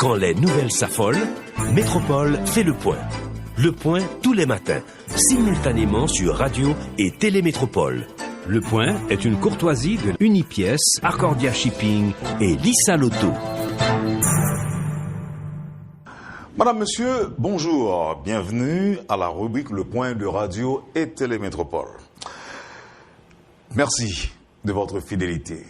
Quand les nouvelles s'affolent, Métropole fait le point. Le point tous les matins, simultanément sur Radio et Télémétropole. Le point est une courtoisie de Unipièce, Accordia Shipping et Lisa Lotto. Madame, Monsieur, bonjour. Bienvenue à la rubrique Le Point de Radio et Télémétropole. Merci de votre fidélité.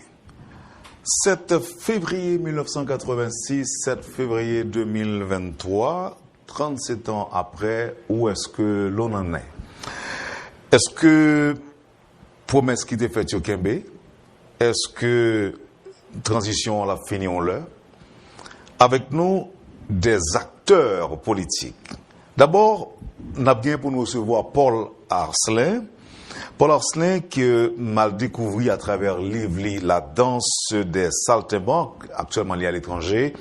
7 février 1986, 7 février 2023, 37 ans après, où est-ce que l'on en est? Est-ce que promesse qui était faite sur Kembe? Est-ce que transition on l'a fini on l'a? Avec nous, des acteurs politiques. D'abord, on a bien pour nous recevoir Paul Arcelin. Paul Arcelin que m'a découvert à travers Lively, la danse des saltimbanques, actuellement liée à l'étranger.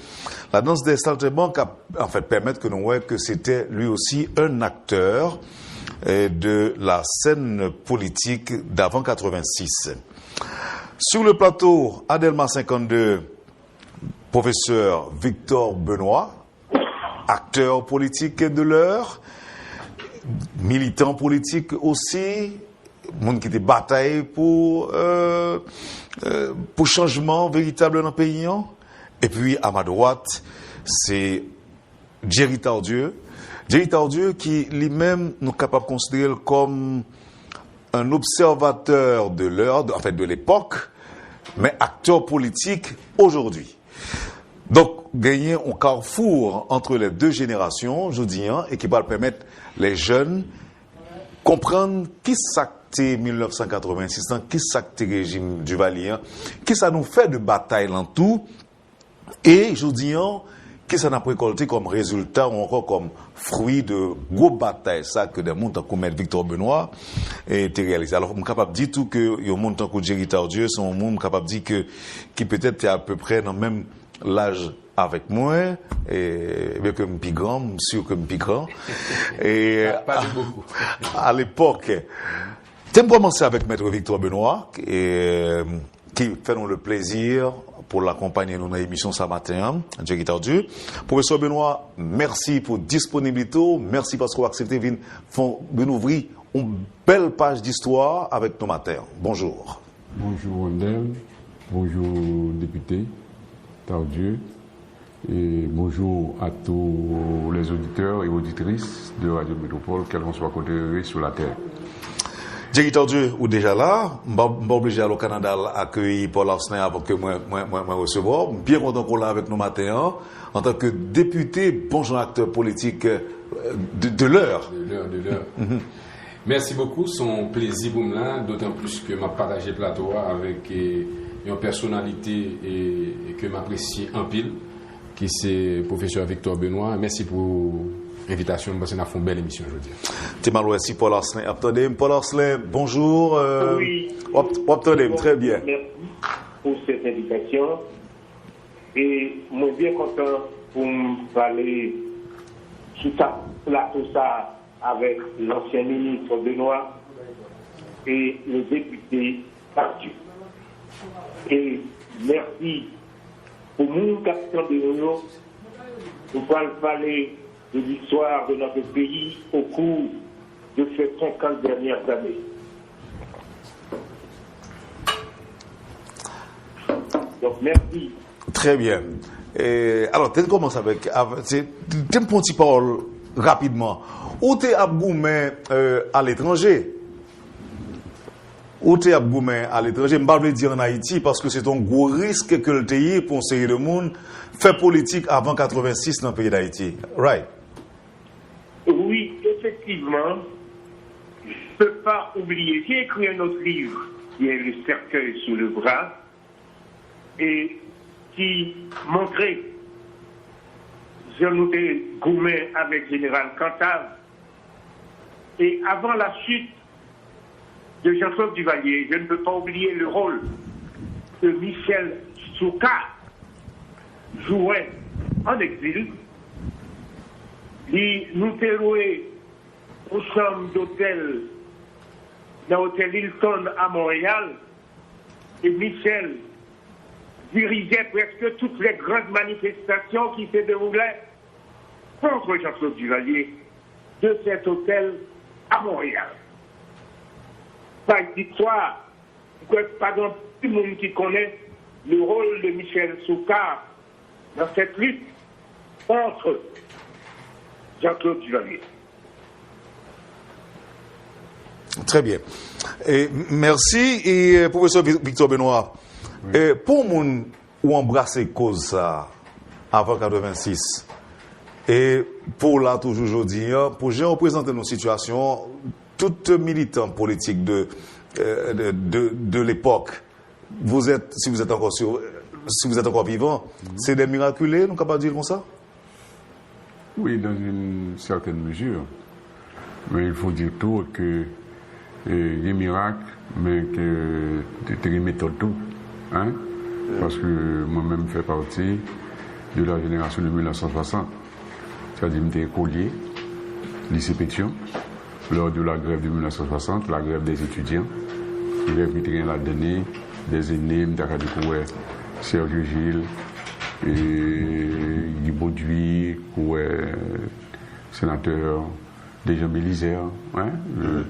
La danse des saltimbanques a en fait permettre que nous voyons que c'était lui aussi un acteur de la scène politique d'avant 86. Sur le plateau, Adelma 52, professeur Victor Benoît, acteur politique de l'heure, militant politique aussi, monde qui était bataille pour changement véritable dans le pays. Et puis à ma droite, c'est Jerry Tardieu. Jerry Tardieu qui lui-même nous capable de considérer comme un observateur de l'heure, en fait de l'époque, mais acteur politique aujourd'hui. Donc, gagner un carrefour entre les deux générations, je dis, et qui va permettre les jeunes comprendre qui s'actait 1986, qui s'actait régime du Duvalier, qui ça nous fait de bataille en tout, et je dis, qui ça n'a pas récolté comme résultat ou encore comme fruit de gros batailles, ça que des mondes comme Victor Benoît été réalisé. Alors, on est capable de dire tout que les mondes comme Jerry Tardieu sont un monde capable de dire que qui peut-être est à peu près dans le même l'âge avec moi, et bien que je suis grand, sûr que je suis grand. Et pas de beaucoup. À l'époque, j'aime commencer avec Maître Victor Benoît, qui fait nous le plaisir pour l'accompagner dans l'émission ce matin, Jerry Tardieu. Professeur Benoît, merci pour disponibilité, merci parce que vous acceptez de ouvrir une belle page d'histoire avec nos matins. Bonjour. Bonjour Wendel, bonjour député Tardieu, et bonjour à tous les auditeurs et auditrices de Radio Métropole, quels qu'on soit côté sur la terre. Jerry Tardieu, ou déjà là, je suis obligé à au Canada accueillir Paul Arcelin avant que moi recevoir. Bien content qu'on l'a avec nous matin, en tant que député, bonjour acteur politique de l'heure. De l'heure. Merci beaucoup, son plaisir pour moi, d'autant plus que m'a partagé le plateau avec une personnalité et que m'apprécie en pile, qui c'est professeur Victor Benoît. Merci pour l'invitation, parce qu'on a fait une belle émission aujourd'hui. T'es mal aussi Paul Arcelin. Paul Arcelin, bonjour. Oui. Très bien. Merci pour cette invitation. Et moi bien content pour me parler sur ça, plateau ça avec l'ancien ministre Benoît et le député Tardieu. Et merci pour mon capitaine de l'ONU pour parler de l'histoire de notre pays au cours de ces 50 dernières années. Donc merci. Très bien. Alors, tu commences avec tu me un petit parole rapidement. Où tu es à l'étranger? Où tu es à l'étranger? Je ne vais pas dire en Haïti parce que c'est un gros risque que le pays, pour une série de monde, fait politique avant 86 dans le pays d'Haïti. Right? Oui, effectivement. Je ne peux pas oublier. J'ai écrit un autre livre qui est Le cercueil sous le bras et qui montrait Jean-Louis Goumet avec Général Cantave. Et avant la chute de Jean-Claude Duvalier, je ne peux pas oublier le rôle que Michel Souka jouait en exil. Nous loué aux chambres d'hôtel dans l'hôtel Hilton à Montréal. Et Michel dirigeait presque toutes les grandes manifestations qui se déroulaient contre Jean-Claude Duvalier de cet hôtel à Montréal. Par histoire, pas grand tout le monde qui connaît le rôle de Michel Soucard dans cette lutte contre Jean-Claude Duvalier. Très bien. Et merci, et professeur Victor Benoît. Oui. Et pour moun ou embrasser cause ça avant 86, et pour là toujours aujourd'hui, pour j'ai représenté nos situations, tout militant politique de l'époque, si vous êtes encore vivant, c'est des miraculés, nous capables de dire comme ça? Oui, dans une certaine mesure. Mais il faut dire tout que il y a des miracles, mais que tu as méthode tout. Hein? Parce que moi-même, je fais partie de la génération de 1960. C'est-à-dire que j'étais écolier, lycée Pétion, lors de la grève de 1960, la grève des étudiants. La grève qui était la donnée, des aînés, Serge Gilles, Guy Bauduit, sénateur, des gens Bélisère, hein?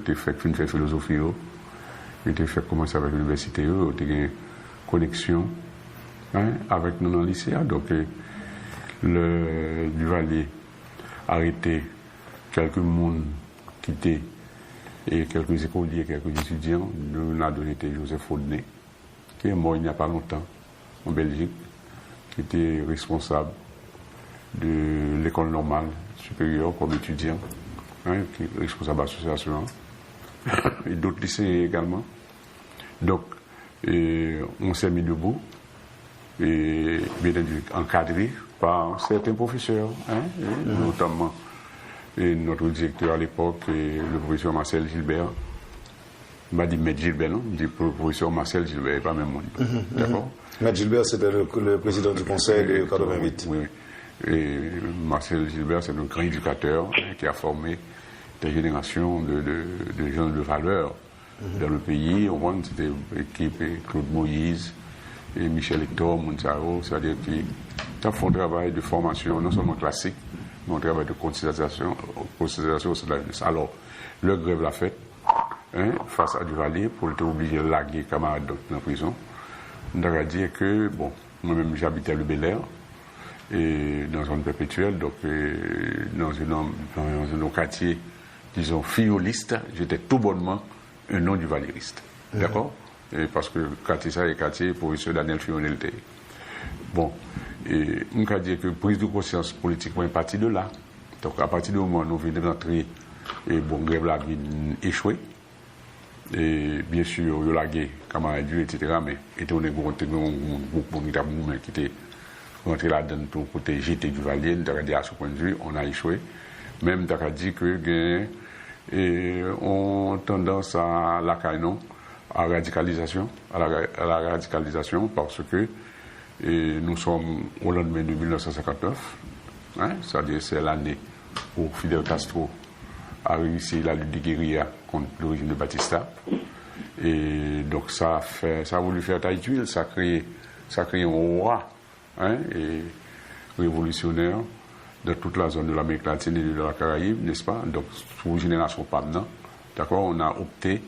J'ai fait philosophie, j'ai fait commencer avec l'université, j'ai une connexion, hein, avec nous dans le lycée. Donc, le Duvalier arrêté, quelques monde quitté, et quelques écoliers, quelques étudiants. Nous avons donné Joseph Faudney, qui est mort il n'y a pas longtemps en Belgique, qui était responsable de l'école normale supérieure comme étudiant. Hein, qui est responsable de l'association, et d'autres lycées également. Donc, on s'est mis debout, et bien entendu encadré par certains professeurs, hein, notamment notre directeur à l'époque, le professeur Marcel Gilbert. Il m'a dit Maître Gilbert, non? Il dit professeur Marcel Gilbert, pas même monde. D'accord? Maître Gilbert, c'était le président du conseil de 88. Oui. Et Marcel Gilbert, c'est un grand éducateur qui a formé des générations de gens de valeur dans le pays. On voit c'était l'équipe Claude Moïse et Michel Hector, Mounsaro, c'est-à-dire qui font un travail de formation non seulement classique, mais un travail de conscientisation au sein de la jeunesse. Alors, le grève l'a fait, hein, face à Duvalier, pour être obligé de laguer camarades dans la prison. On a dit que, bon, moi-même j'habitais à le Bel-Air, et dans une zone perpétuelle, donc dans un quartier, disons, fioliste, j'étais tout bonnement un non-duvalieriste. D'accord? Et parce que quartier ça est quartier pour M. Daniel Fionel. Bon, et on peut dire que prise de conscience politique est partie de là. Donc à partir du moment où nous venons d'entrer, et bon, grève la vie échoué. Et bien sûr, il y a la guerre, camarades, etc. Mais étant donné qu'on a un groupe qui était rentré là-dedans pour protéger Duvalier, on a dit à ce point de vue, on a échoué. Même on a dit que on tendance à la canon, à la radicalisation parce que nous sommes au lendemain de 1959, hein, c'est-à-dire c'est l'année où Fidel Castro a réussi la lutte de guérilla contre le régime de Batista. Et donc ça a voulu faire taille d'huile, ça a créé un roi, hein, et révolutionnaire de toute la zone de l'Amérique latine et de la Caraïbe, n'est-ce pas? Donc, pour génération PAMNA, d'accord, on a opté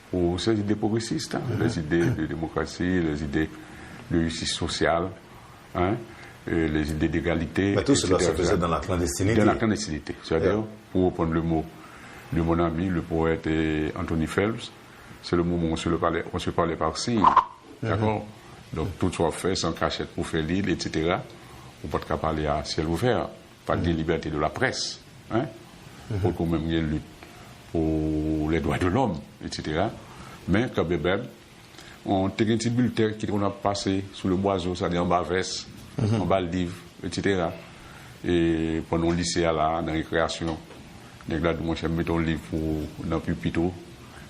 pour ces idées progressistes, hein, les idées de démocratie, les idées de justice sociale, hein, et les idées d'égalité. Mais tout cela se faisait dans la clandestinité. Dans la clandestinité. C'est-à-dire, pour reprendre le mot de mon ami, le poète Anthony Phelps, c'est le moment où on se parlait par signe. D'accord? Donc, tout soit fait sans cachette pour faire l'île, etc. On ne peut pas parler à ciel ouvert. Pas de liberté de la presse, hein, pour qu'on même y ait lutte pour les droits de l'homme, etc. Mais quand même, on a un petit bulletin qu'on a passé sous le boiseau, c'est-à-dire en bas veste, en bas le livre, etc. Et pendant le lycée, là, dans la récréation, mon chef met un livre dans le pupitre,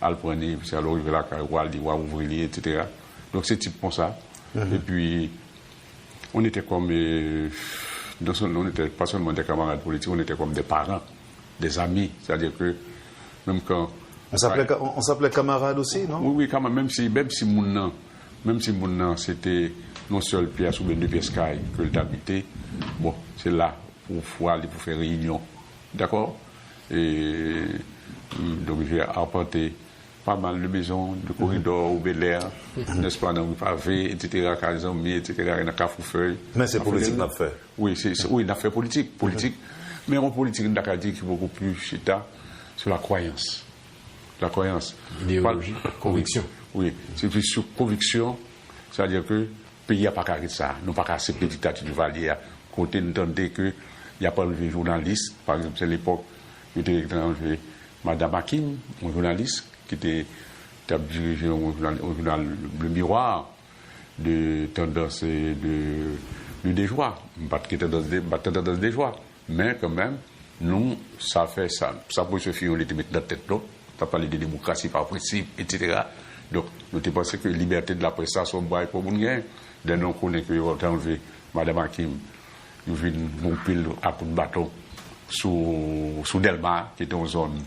à le prendre, puis alors il va là, il va ouvrir, etc. Donc c'est type comme ça. Et puis, on était comme. On n'était pas seulement des camarades politiques, on était comme des parents, des amis. C'est-à-dire que même quand... On s'appelait camarades aussi, non? Oui, quand même si mon nom même si c'était non seul pièce ou bien deux pièces caille que l'habité, bon, c'est là pour aller pour faire réunion. D'accord? Et donc j'ai apporté pas mal de maisons, de corridors au Bel Air, n'est-ce pas, dans le pavé, etc., etc., dans Cafoufeuille. Mais c'est politique qu'on a fait. Oui, oui, on a fait politique. Mais en politique, on a dit qu'il est beaucoup plus chita sur la croyance. La croyance. Idéologie, conviction. Oui, c'est plus sur conviction, c'est-à-dire que le pays n'a pas qu'à ça, non pas qu'à accepter la dictature du Valier. Côté, nous entendons qu'il n'y a pas de journaliste, par exemple, c'est l'époque où il était enlevé Madame Hakim, un journaliste, qui était dirigé au journal Le Miroir, de tendance de déjoie, pas de tendance déjoie. Mais quand même, nous, ça fait ça. Ça pour se fier, on était mis dans la tête, non? Ça parlé de démocratie par principe, etc. Donc, nous avons pensé que la liberté de la presse, ça, c'est un bail pour nous gagner. Dès nous connaissons que vous avez enlevé Mme Hakim, nous venons mon pile à coup de bâton sous Delmar, qui était une zone,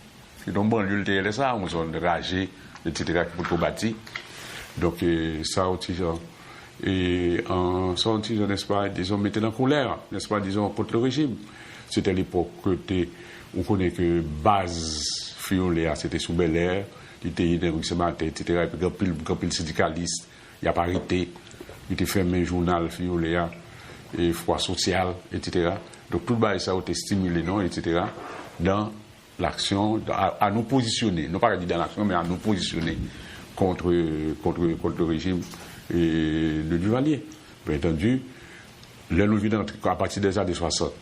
qui est une banlieue de TLSA, une zone ragée, etc., qui peut bâtir. Donc, ça aussi, et en sortie, n'est-ce pas, disons, mettez en colère, n'est-ce pas, disons, contre le régime. C'était à l'époque que on connaît que base Fioléa, c'était sous Bel Air, il était dans rue Saint-Martin, etc. Et puis, quand il syndicaliste, il a pas arrêté, il était fermé un journal Fioléa, et foi sociale, etc. Donc, tout le bail, ça a été stimulé, non, etc., dans l'action, à nous positionner, non pas dire dans l'action, mais à nous positionner contre le régime de Duvalier. Bien entendu, là, nous vivons à partir des années 60,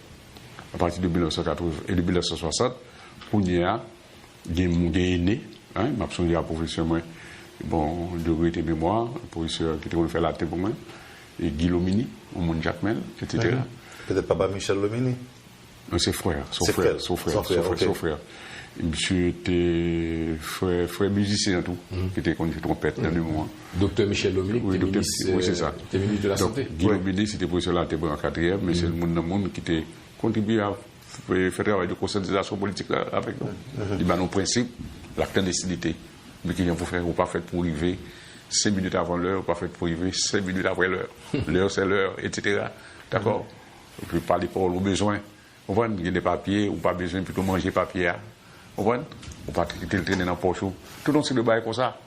à partir de 1980 et de 1960, on y a des aînés, hein, m'a souvenir à professeur, moi, bon, de vérité mémoire, professeur qui était fait la tête pour moi, et Guy Lomini, au monde Jacmel, etc. Peut-être papa Michel Lomini? Non, c'est frère, son frère. Monsieur était frère musicien tout, qui était connu trompette dans le moment. Docteur Michel Lomini, oui, c'est ça. Était ministre de la Santé. Guy Lomini, c'était professeur de la tête en 4e, mais c'est le monde qui était contribué à faire travail de conscientisation politique là, avec nous. Il y a nos principes, la clandestinité, mais qui vient pour faire, ou pas fait pour arriver 5 minutes avant l'heure, ou pas fait pour arriver 5 minutes après l'heure. L'heure, c'est l'heure, etc. D'accord? On peut parler pour aux besoins. On voit, il y a des papiers, ou pas besoin plutôt manger papier. On voit, on pas le traîner dans le poche. Tout le monde, c'est le bail comme ça.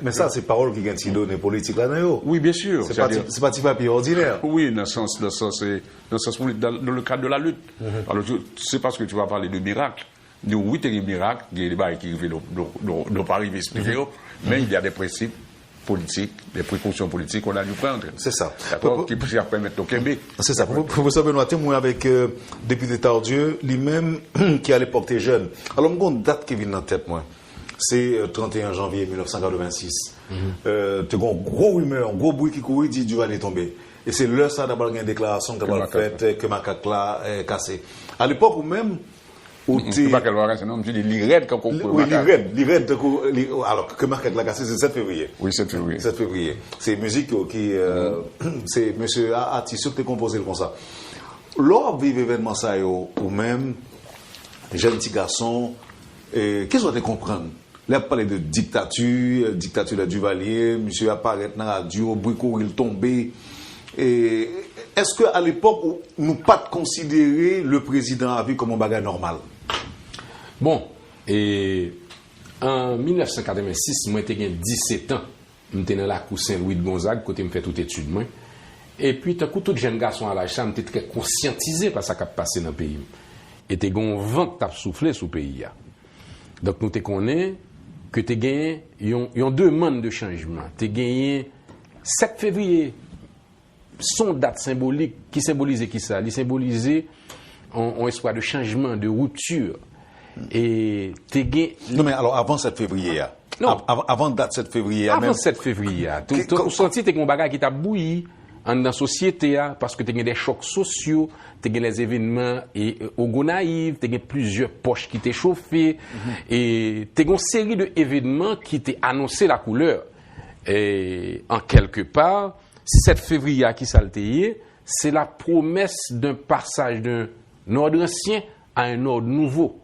Mais ça, c'est parole qui gagne si donné politique là, non? Oui, bien sûr. C'est pas petit papier ordinaire. Oui, dans le cadre de la lutte. Alors, c'est parce que tu vas parler de miracle. Nous, oui, il y a des miracles, il y a des bails qui ne pas arriver expliquer, mais il y a des principes politiques, des précautions politiques qu'on a dû prendre. C'est ça. D'accord, qui peuvent permettre au Québec. C'est ça. Professeur Benoît, témoin avec député Tardieu, lui-même, qui à l'époque était jeune. Alors, j'ai une date qui vient en tête, moi. C'est 31 janvier 1986. Tu as un gros rumeur, un gros bruit qui courait, dit Duvalier tomber. Et c'est là, ça, d'abord, une déclaration que tu as faite, que Macaque là est cassé. À l'époque, ou même, c'est pas qu'elle va casser, non, je dis l'IRED quand on peut. Oui, l'IRED, alors que Macaque l'a cassé, c'est 7 février. Oui, 7 février. 7 février. C'est musique qui, c'est M. Atissou qui a composé comme ça. Lors de l'événement, ça, ou même, jeune petit garçon, qu'est-ce que tu comprends? Là, on parlait de dictature de Duvalier, monsieur apparaît dans la radio, bricot, il tombé. Est-ce qu'à l'époque, nous pas considérer le président à vie comme un bagage normal? Bon, et en 1986, moi j'étais 17 ans. J'étais dans la cour Saint-Louis de Gonzague, côté me fait toute étude moi. Et puis tout coup tout jeune garçon à l'âge ça, j'étais très conscientisé par ça qui a passé dans le pays. Et t'es gon vent qui t'a soufflé sous le pays. Donc nous te connaissons que tu as gagné une demande de changement. Tu as gagné 7 février, son date symbolique qui symbolisait qui ça? Il symbolisait un espoir de changement, de rupture. Et tu as gagné. Non, mais alors avant 7 février, non. Avant date 7 février. Avant même... 7 février, tu as senti que tu as un bagage qui t'a bouilli dans la société, parce que tu as des chocs sociaux, tu as des événements au Gonaïve, tu as plusieurs poches qui t'ont chauffé, et tu as une série d'événements qui t'ont annoncé la couleur. Et en quelque part, 7 février qui s'altéie, c'est la promesse d'un passage d'un ordre ancien à un ordre nouveau.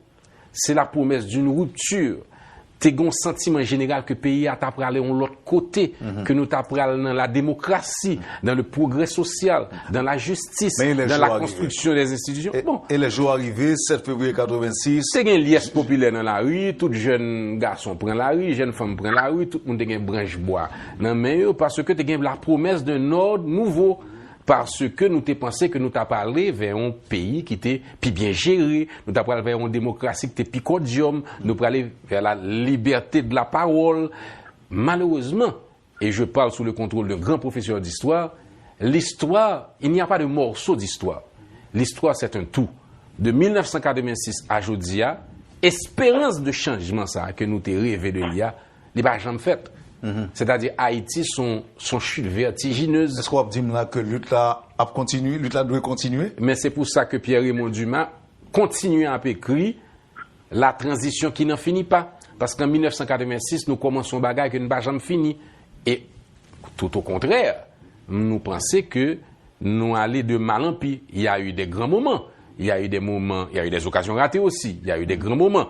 C'est la promesse d'une rupture t'es un sentiment général que le pays a tapé de l'autre côté, que nous tapé dans la démocratie, dans le progrès social, dans la justice, dans la construction des institutions. Et les jours arrivés, 7 février 86. C'est un liesse populaire dans la rue, tout jeune garçon prend la rue, jeune femme prend la rue, tout le monde a une branche bois. Non, mais parce que tu as la promesse d'un ordre nouveau. Parce que nous t'ai pensé que nous t'as parlé vers un pays qui était plus bien géré, nous t'as parlé vers une démocratie qui était plus cordium, nous t'as parlé vers la liberté de la parole. Malheureusement, et je parle sous le contrôle d'un grand professeur d'histoire, l'histoire, il n'y a pas de morceau d'histoire. L'histoire, c'est un tout. De 1986 à aujourd'hui, espérance de changement ça que nous t'ai rêvé de l'IA, n'est pas jamais faite. C'est-à-dire Haïti son chute vertigineuse. Est-ce qu'on va dire que lutte là doit continuer? Mais c'est pour ça que Pierre-Raymond Dumas continue à écrire la transition qui n'en finit pas. Parce qu'en 1986, nous commençons bagaille que nous n'avons jamais fini. Et tout au contraire, nous pensons que nous allons de mal en pis. Il y a eu des grands moments. Il y a eu des moments, il y a eu des occasions ratées aussi. Il y a eu des grands moments.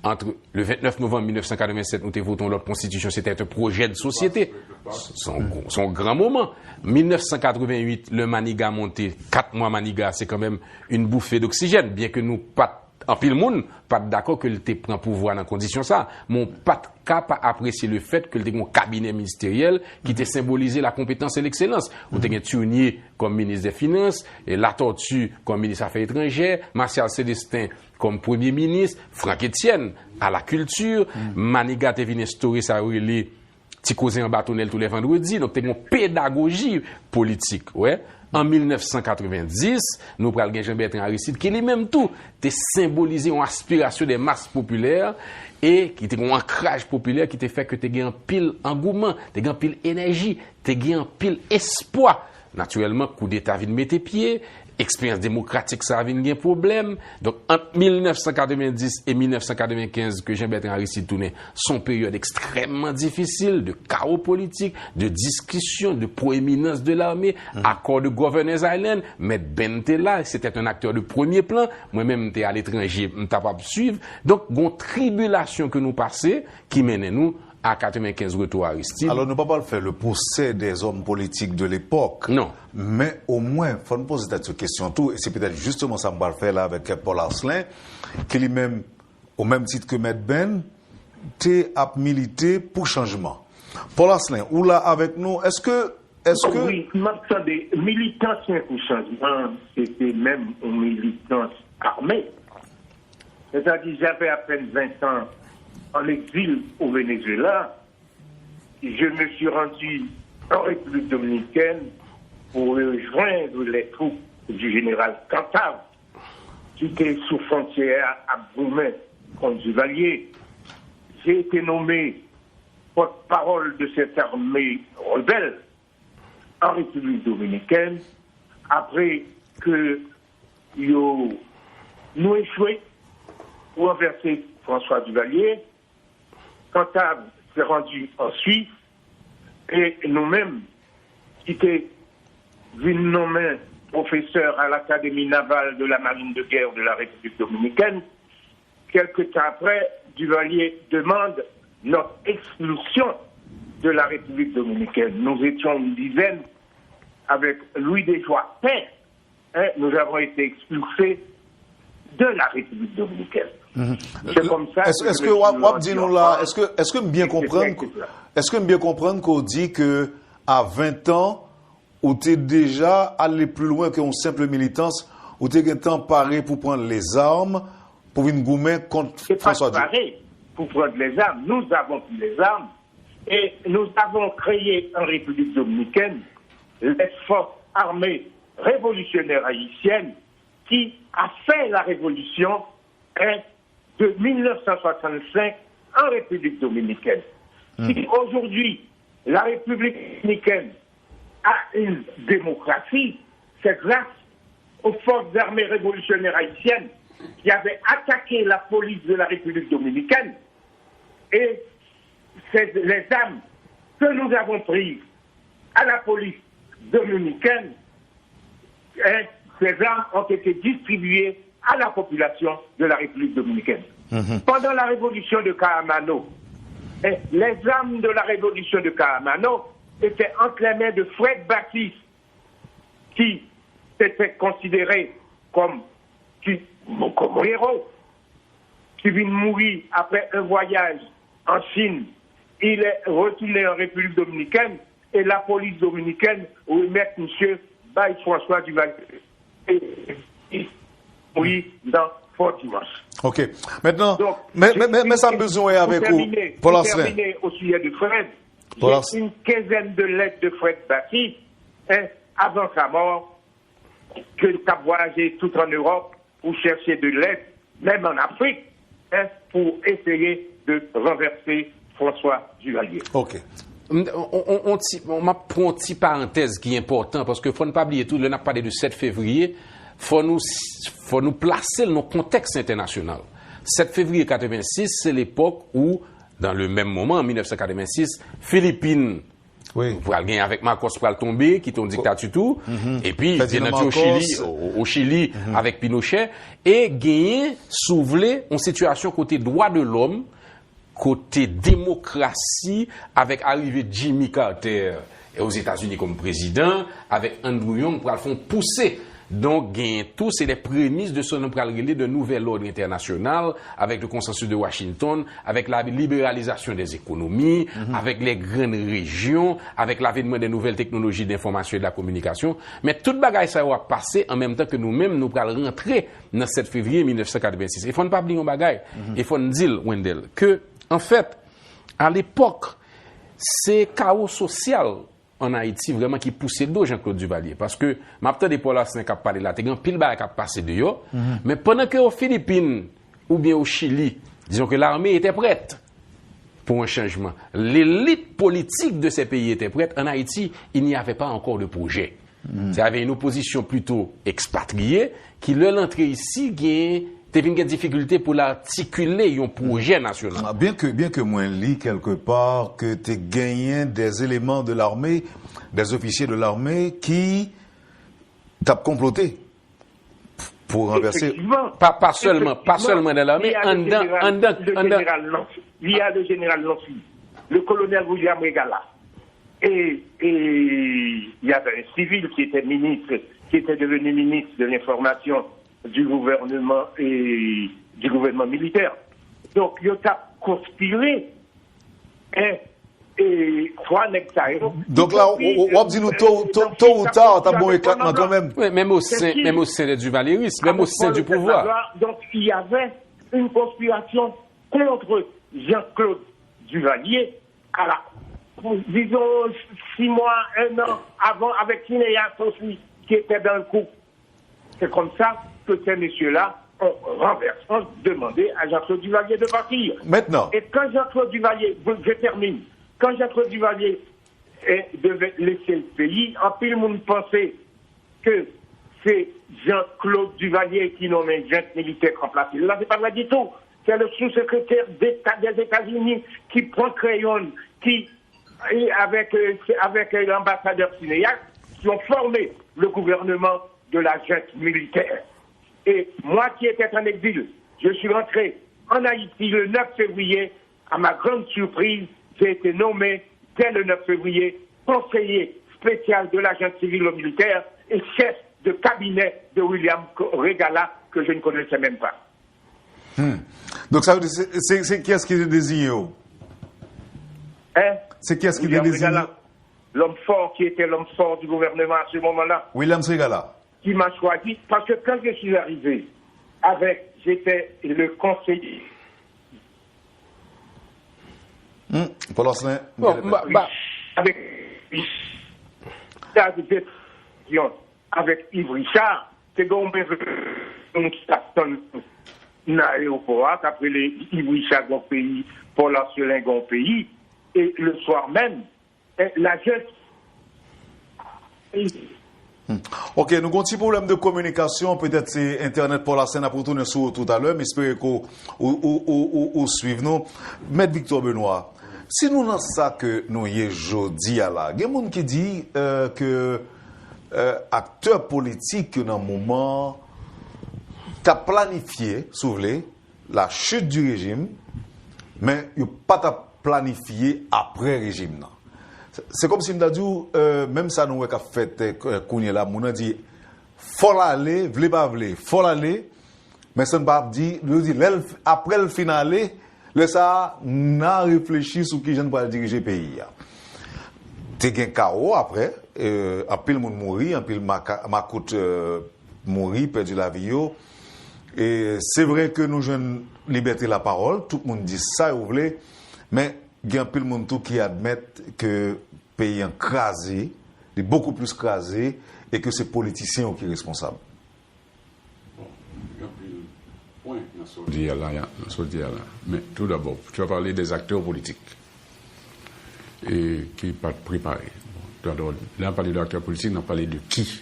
Entre le 29 novembre 1987, nous votons notre constitution, c'était un projet de société. Son grand moment. 1988, le Maniga monté, 4 mois Maniga, c'est quand même une bouffée d'oxygène, bien que nous pas en pile monde, pas d'accord que le te prend pouvoir dans condition ça. Mon pas capable apprécier le fait que le te un cabinet ministériel qui te symbolisé la compétence et l'excellence. Ou te Tournier comme ministre des Finances, et La Tortue comme ministre des Affaires étrangères, Martial Célestin comme premier ministre, Franck Etienne à la culture, Maniga te venu instaurer ça relais ti causer en bâtonnel tous les vendredis, donc te une pédagogie politique, ouais. En 1990, nous prenons Jean-Bertrand Aristide, qui lui-même tout, te symbolisé une aspiration des masses populaires et qui était un ancrage populaire qui te fait que tu as un pile engouement, tu as un pile énergie, tu as un pile espoir. Naturellement, coup d'État vient de mettre pied, expérience démocratique, ça vient de problème. Donc, entre 1990 et 1995, que Jean-Bertrand Aristide tournait, son période extrêmement difficile, de chaos politique, de discussion, de proéminence de l'armée, accord de Governors Island, M. Ben était là, c'était un acteur de premier plan, moi-même, j'étais à l'étranger, je n'étais pas suivre. Donc, une tribulation que nous passons, qui menait nous à 95 retour à Aristide. Alors, nous ne pouvons pas faire le procès des hommes politiques de l'époque. Non. Mais au moins, il faut nous poser cette question tout, et c'est peut-être justement ça qu'on va faire là avec Paul Arcelin, qui lui-même, au même titre que M. Ben, a milité pour changement. Paul Arcelin, ou là avec nous, est-ce que... Oui, attendez, militance pour changement, c'était même une militance armée. C'est-à-dire, j'avais à peine 20 ans en exil au Venezuela, je me suis rendu en République dominicaine pour rejoindre les troupes du général Cantave, qui était sous frontière à Broumen, contre Duvalier. J'ai été nommé porte-parole de cette armée rebelle en République dominicaine, après que nous échoué pour renverser François Duvalier. Cantave s'est rendu en Suisse et nous-mêmes, qui étaient nommés professeurs à l'Académie navale de la Marine de guerre de la République dominicaine, quelque temps après, Duvalier demande notre expulsion de la République dominicaine. Nous étions une dizaine avec Louis Desjoies Pain. Nous avons été expulsés de la République dominicaine. C'est comme ça. Est-ce que Wap dit nous là, est-ce que bien comprendre qu'on dit que à 20 ans, où tu es déjà allé plus loin qu'une simple militance, où tu es temps paré pour prendre les armes, pour une goumer contre François Duvalier. C'est pas paré pour prendre les armes. Nous avons pris les armes et nous avons créé en République dominicaine les forces armées révolutionnaires haïtiennes qui a fait la révolution de 1965 en République dominicaine. Si aujourd'hui la République dominicaine a une démocratie, c'est grâce aux forces armées révolutionnaires haïtiennes qui avaient attaqué la police de la République dominicaine, et c'est les armes que nous avons prises à la police dominicaine, ces armes ont été distribuées à la population de la République dominicaine. Pendant la révolution de Cahamano, les armes de la révolution de Caramano étaient entre les mains de Fred Baptiste, qui était considéré comme héros, qui vient mourir après un voyage en Chine. Il est retourné en République dominicaine et la police dominicaine remet M. Baye François Duvalier. Oui, dans Fort Dimanche. Ok. Maintenant, donc, mais ça a besoin avec vous. Pour terminer au sujet de Fred, j'ai une quinzaine de lettres de Fred Baptiste, avant sa mort, que le cap voyager tout en Europe pour chercher de l'aide, même en Afrique, pour essayer de renverser François Duvalier. Ok. On m'a pris une petite parenthèse qui est importante parce qu'il ne faut pas oublier tout. On a parlé du 7 février. Faut nous placer dans le contexte international. 7 février 86, c'est l'époque où, dans le même moment, en 1986, Philippines, pour aller avec Marcos pour tomber, qui est une dictature tout, et puis bien entendu au Chili avec Pinochet, et gagner, soulever une situation côté droit de l'homme, côté démocratie, avec arrivée de Jimmy Carter aux États-Unis comme président, avec Andrew Young pour le fond pousser. Donc, tout, c'est les prémices de ce qu'on peut appeler de nouvel ordre international, avec le consensus de Washington, avec la libéralisation des économies, avec les grandes régions, avec l'avènement des nouvelles technologies d'information et de la communication. Mais toute bagaille, ça va passer en même temps que nous-mêmes, nous allons rentrer dans 7 février 1986. Il faut ne pas oublier un bagaille. Il faut nous dire, Wendell, que, en fait, à l'époque, c'est chaos social en Haïti vraiment qui poussait d'eau Jean-Claude Duvalier parce que m'attend des Paul-Assin qui a parlé là, t'es grand pile bail qui a passé de yo, mais pendant que aux Philippines ou bien au Chili, disons que l'armée était prête pour un changement, l'élite politique de ces pays était prête, en Haïti, il n'y avait pas encore de projet. Il y avait une opposition plutôt expatriée qui l'entrée ici t'as une difficulté pour l'articuler un projet national. Bien que moi lis quelque part que tu gagné des éléments de l'armée, des officiers de l'armée qui t'ont comploté pour renverser. Pas seulement de l'armée, il y a le général Lancy, le colonel William Regala, et il y avait un civil qui était devenu ministre de l'information du gouvernement et du gouvernement militaire. Donc, il a conspiré et trois nègres. Donc là, on dit nous tôt ou tard, t'as bon éclatement quand même. Oui, même au sein du Valérisme, même au sein du pouvoir. Donc, il y avait une conspiration contre Jean-Claude Duvalier disons 6 mois, 1 an avant, avec Phineas aussi, qui était dans le coup. C'est comme ça que ces messieurs-là ont demandé à Jean-Claude Duvalier de partir. Maintenant. Et quand Jean-Claude Duvalier, je termine, quand Jean-Claude Duvalier devait laisser le pays, en pile le monde pensait que c'est Jean-Claude Duvalier qui nomme un junte militaire remplacé. Là, c'est pas vrai du tout. C'est le sous-secrétaire d'État des États-Unis qui prend crayon, avec l'ambassadeur Sinéac, qui ont formé le gouvernement de la junte militaire. Et moi qui étais en exil, je suis rentré en Haïti le 9 février. À ma grande surprise, j'ai été nommé dès le 9 février conseiller spécial de la junte civilo-militaire et chef de cabinet de William Regala, que je ne connaissais même pas. Donc ça veut dire, c'est qui est-ce qui est désigné? C'est qui est-ce qui est désigné? L'homme fort qui était l'homme fort du gouvernement à ce moment-là. William Regala. Qui m'a choisi, parce que quand je suis arrivé, j'étais le conseiller. Paul-Assin. Avec Yves Richard, c'est qu'on un aéroport, après les Yves Richard dans le pays, Paul-Asselin dans le pays, et le soir même, la jeune. Ok, nous avons un petit problème de communication, peut-être c'est Internet pour la scène à retourner sur tout à l'heure, mais j'espère qu'on suive nous. Maître Victor Benoît, si nous avons ça que nous y est jeudi à la, il y a des gens qui disent que acteurs politiques dans un moment t'as planifié, si vous voulez, la chute du régime, mais il n'y a pas planifié après régime. C'est comme si on a dit, même ça nous a fait Kounia là, on a dit, faut l'aller, vle pas vle, faut l'aller, mais ça ne pas dit, après le finale, ça n'a réfléchi sur qui je ne peux diriger le pays. T'es gain chaos après, un pile monde mourir, un pile macoute mourir, perdu la vie. Et c'est vrai que nous jeunes liberté de la parole, tout le monde dit ça, vous voulez, mais il y a un peu de monde qui admet que le pays est crasé, est beaucoup plus crasé, et que c'est les politiciens qui sont responsables. Bon, il y a un point là. Mais tout d'abord, tu as parlé des acteurs politiques et qui ne sont pas préparés. Bon, là, on a parlé d'acteurs politiques, on a parlé de qui?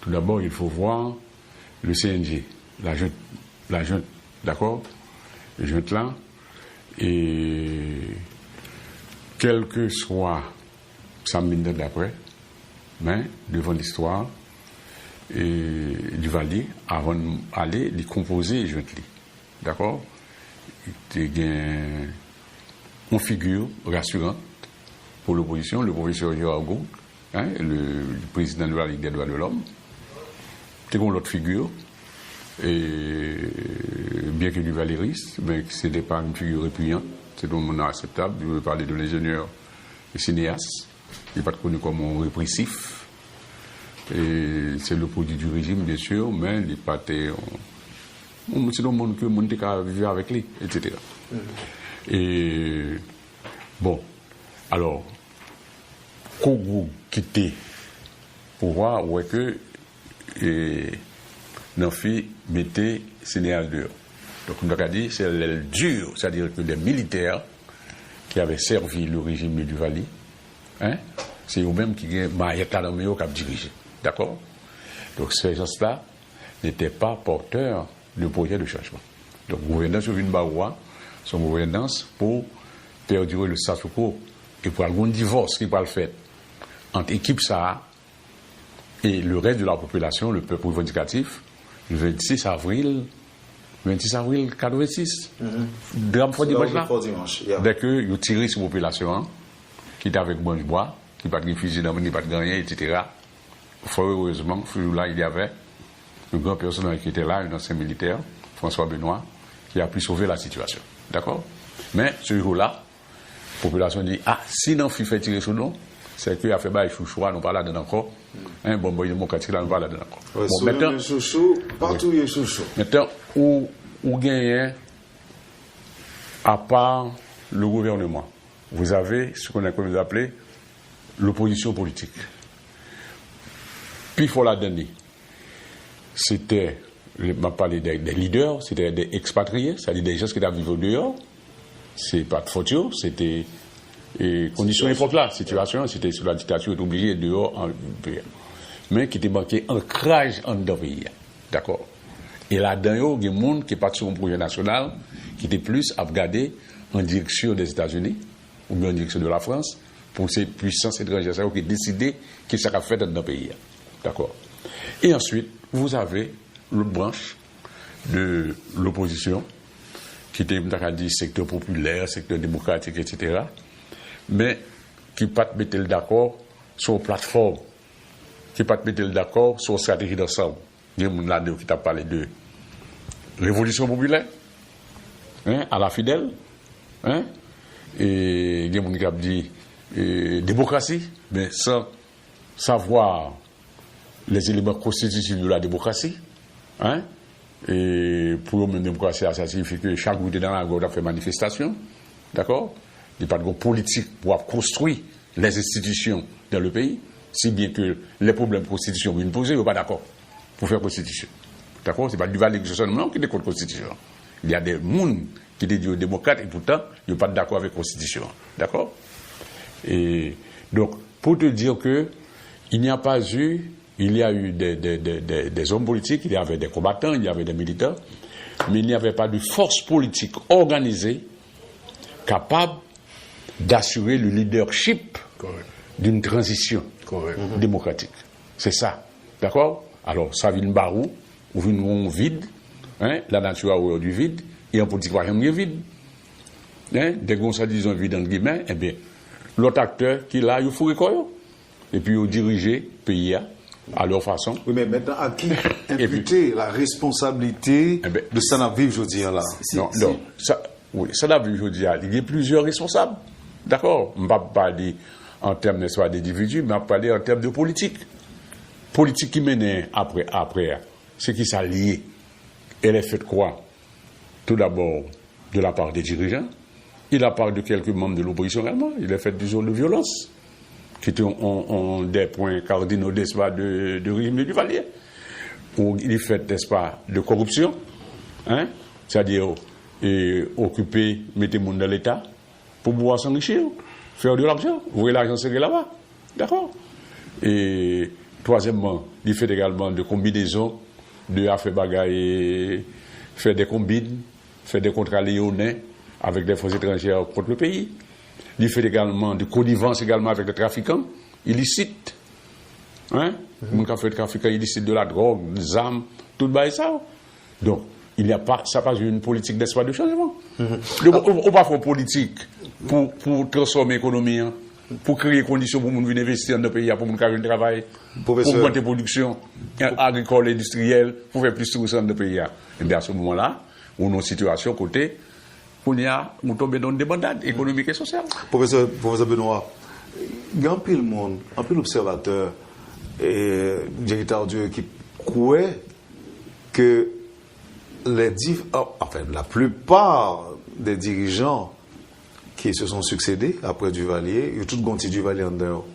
Tout d'abord, il faut voir le CNG, la junte, d'accord? La junte là, et quel que soit sa minute d'après, mais devant l'histoire du Valier, avant d'aller les composer, je te lis. D'accord? Il y a une figure rassurante pour l'opposition, le professeur Gérard Gould, le président de la Ligue des droits de l'homme. Il y a une autre figure, et bien que du valériste, mais ce n'était pas une figure répuyante, c'est tout le monde acceptable. Je veux parler de l'ingénieur cinéaste. Il n'est pas connu comme un répressif. Et c'est le produit du régime, bien sûr, mais il n'est pas. C'est le monde que monde a vivre avec lui, etc. Et bon, alors, quand vous quittez pour voir où est que Nanfi mettait Sénégal dehors. Donc, on a dit c'est l'aile dure, c'est-à-dire que les militaires qui avaient servi le régime de Duvalier, c'est eux-mêmes qui ont dirigé. D'accord? Donc ces gens-là n'étaient pas porteurs de projet de changement. Donc gouvernance sur une baroua, son gouvernance pour perdurer le statu quo et pour un divorce qui va le faire entre l'équipe ça et le reste de la population, le peuple revendicatif, le 26 avril 86. Drame fort dimanche là. Dès que ils tirent sur la population, qui est avec bon bois, qui n'a pas de fusil dans pas de gagner, etc. Fort heureusement, ce jour-là, il y avait le grand personnage qui était là, un ancien militaire, François Benoît, qui a pu sauver la situation. D'accord? Mais ce jour-là, la population dit, si Nanfi fait tirer sur nous, c'est qu'il a fait bail chouchoua, nous pas là dedans encore. Bon, démocratique là, nous pas là dedans encore. Bon, maintenant, chouchou, partout il y a chouchou. Maintenant, où gagne, à part le gouvernement, vous avez ce qu'on a comme appelé l'opposition politique. Puis il faut la donner. C'était, je m'a parlé des leaders, c'était des expatriés, c'est-à-dire des gens qui étaient vivre dehors. C'est pas de faute, c'était conditions époque là, situation, c'était sous la dictature, était obligé dehors en pays. Mais qui était manqué ancrage en dans le pays. D'accord? Et là-dedans, il y a des gens qui sont partis sur un projet national qui était plus à regarder en direction des États-Unis ou bien en direction de la France pour ces puissances étrangères qui ont décidé que ça a fait dans le pays. D'accord? Et ensuite, vous avez l'autre branche de l'opposition qui était, dit, secteur populaire, secteur démocratique, etc. Mais qui ne peut pas mettre d'accord sur une plateforme, qui ne peut pas mettre d'accord sur une stratégie d'ensemble. Il y a des gens qui t'a parlé de révolution populaire, à la fidèle, et il y a des gens qui ont dit démocratie, mais sans savoir les éléments constitutifs de la démocratie. Et pour une démocratie, ça signifie que chaque groupe dans la gauche a fait manifestation. D'accord? Il n'y a pas de politique pour construire les institutions dans le pays, si bien que les problèmes de constitution, ils ne posent pas d'accord pour faire constitution. D'accord? Ce n'est pas du Valier seulement qui est contre la constitution. Il y a des gens qui sont démocrates et pourtant, ils ne sont pas d'accord avec la constitution. D'accord? Et donc, pour te dire que il n'y a pas eu, il y a eu des hommes politiques, il y avait des combattants, il y avait des militants, mais il n'y avait pas de force politique organisée capable d'assurer le leadership d'une transition démocratique. C'est ça. D'accord? Alors, ça vient barou, ou vient vide, la nature a horreur du vide, et en politique, il y a vide. des gros disons évident guillemets, eh bien, l'autre acteur qui là, il faut reconnaître. Et puis, ils diriger le pays à leur façon. Oui, mais maintenant, à qui imputer la responsabilité de ça n'a vu aujourd'hui là? Non, ça n'a vu aujourd'hui. Il y a plusieurs responsables. D'accord? Je ne vais pas parler en termes, n'est-ce pas, d'individus, mais je vais parler en termes de politique. Politique qui mène après, c'est qui s'est lié. Elle est faite quoi? Tout d'abord, de la part des dirigeants. Il a parlé de quelques membres de l'opposition également. Il est fait du zone de violence, qui ont des points cardinaux, n'est-ce pas, de régime de Duvalier. Où il est fait, n'est-ce pas, de corruption. Hein? C'est-à-dire, occuper, mettre le monde dans l'État pour pouvoir s'enrichir, faire de l'argent, ouvrir l'argent serré là-bas. D'accord? Et troisièmement, il fait également de combinaisons, de affaires bagailles, faire des combines, faire des contrats léonais avec des forces étrangères contre le pays. Il fait également de connivence également avec les trafiquants illicites. Hein? Mon café de trafiquants illicites de la drogue, des armes, tout ça. Donc, il n'y a pas, ça pas une politique d'espoir de changement. On ne va pas faire une politique pour transformer l'économie, hein, pour créer des conditions pour nous venir investir dans le pays, pour nous faire un travail, pour augmenter la production agricole et industrielle, pour faire plus de ressources dans le pays. Et bien à ce moment-là, on a une situation côté, on tombe dans une débandade économique et sociale. Professeur Benoît, il y a un peu de monde, un peu d'observateurs et directeurs qui croient que la plupart des dirigeants qui se sont succédés après Duvalier, ils ont tous gonti Duvalier en dehors.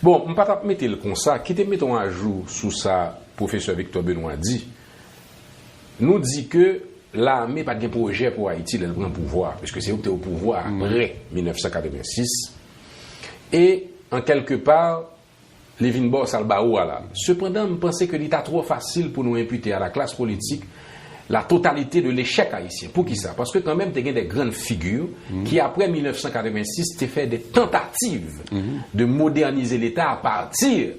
Bon, on ne peut pas mettre le comme ça. Qui te mettons à jour sous ça, professeur Victor Benoît dit, nous dit que l'armée n'a pas de projet pour Haïti, elle prend le pouvoir, puisque c'est eux qui étaient au pouvoir après 1986. Et en quelque part, Lévin Boss Albaoua là. Cependant, je pensais que l'État trop facile pour nous imputer à la classe politique la totalité de l'échec haïtien. Pour qui ça? Parce que quand même, tu as des grandes figures qui, après 1986, t'ont fait des tentatives de moderniser l'État à partir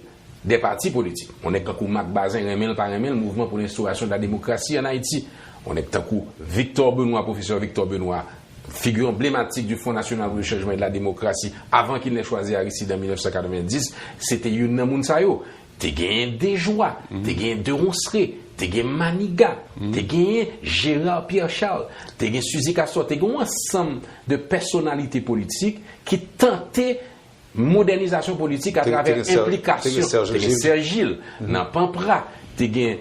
des partis politiques. On est comme Mac Bazin, Remel par Remel, le mouvement pour l'instauration de la démocratie en Haïti. On est comme Victor Benoît, professeur Victor Benoît, figure emblématique du Fonds national pour le changement et de la démocratie, avant qu'il n'ait choisi Aristide en 1990, c'était Youn Mounsayo. T'es gagné des joies, t'es gagné de Ronseré, t'es gagné Maniga, t'es gagné Gérard Pierre Charles, t'es gagné Suzy Kassor, t'es gagné un ensemble de personnalités politiques qui tentaient modernisation politique à travers implication. T'es gagné Serge Gilles, nan Pampra, t'es gagné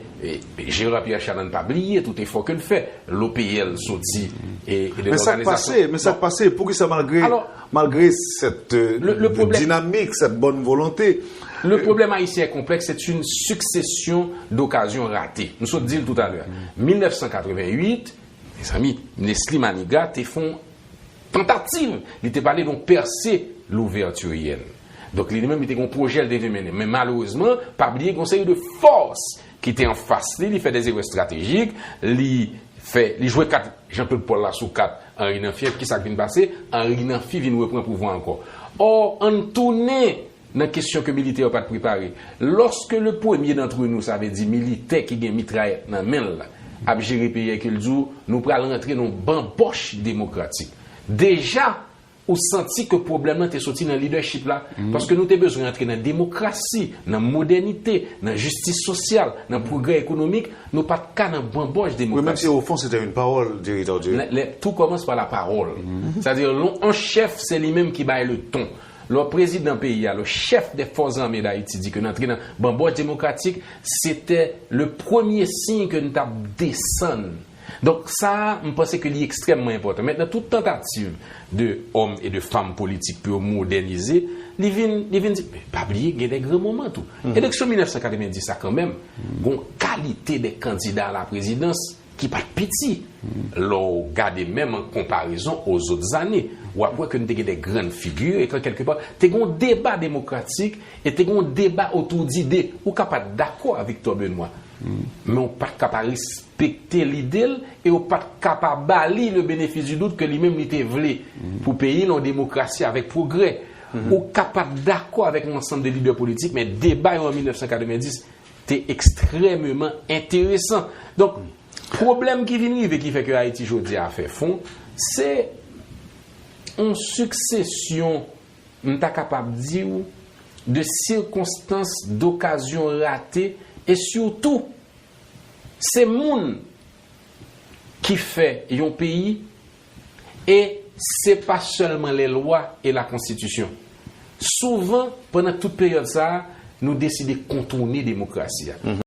Gérard Pierre Charles n'a pas oublié, tout effort que le fait, l'OPL sorti et de l'organisation. Mais ça passé, pourquoi ça malgré cette dynamique, cette bonne volonté? Le problème haïtien est complexe, c'est une succession d'occasions ratées. Nous sommes dit tout à l'heure. 1988, les amis, Nestlé Maniga te font tentative. Il te parlé donc percer l'ouverture. Donc, il même était un projet de mener. Mais malheureusement, pas oublier conseil de force qui était en face. Il fait des erreurs stratégiques. Il jouait 4, Jean-Claude Paul là sous 4. Henri Nanfi, qui s'est passé? Henri Nanfi vient nous reprendre pouvoir encore. Or, on tournait dans la question que les militaires n'ont pas préparé. Lorsque le premier d'entre nous, ça veut dire militaire qui a mitraillette dans la main, a géré le pays avec le jour, nous pourrons rentrer dans une bamboche démocratique. Déjà, on senti que le problème était sorti dans le leadership là, parce que nous avons besoin d'entrer dans la démocratie, dans la modernité, dans la justice sociale, dans le progrès économique, nous pas de cas dans la bamboche démocratique. Oui, même si au fond c'était une parole, directeur Dieu. Tout commence par la parole. C'est-à-dire, un chef, c'est lui-même qui baille le ton. Le président du pays, le chef des forces armées d'Haïti dit que l'entrée dans la bamboche démocratique, c'était le premier signe que nous avons descendu. Donc ça, je pense que c'est extrêmement important. Maintenant, toute tentative de hommes et de femmes politiques pour moderniser, ils viennent dire, pas oublier, il y a des grands moments tout. Élection 1990, ça quand même, une qualité des candidats à la présidence qui pas petit. L'on regarde même en comparaison aux autres années. Ou après que nous avons des grandes figures et que quelque part, tu as un débat démocratique et tu as un débat autour d'idées. Ou capable d'accord avec Victor Benoît. Mais on n'est pas capable de respecter l'idée et on n'est pas capable de balayer le bénéfice du doute que lui-même était voulu pour payer la démocratie avec progrès. On est capable d'accord avec l'ensemble des leaders politiques, mais le débat en 1990 était extrêmement intéressant. Donc, problème qui vient et qui fait que Haïti aujourd'hui a fait fond, c'est une succession, on est capable de dire, de circonstances, d'occasions ratées, et surtout, c'est monde qui fait un pays, et c'est pas seulement les lois et la constitution. Souvent, pendant toute période ça, nous décidons de contourner la démocratie.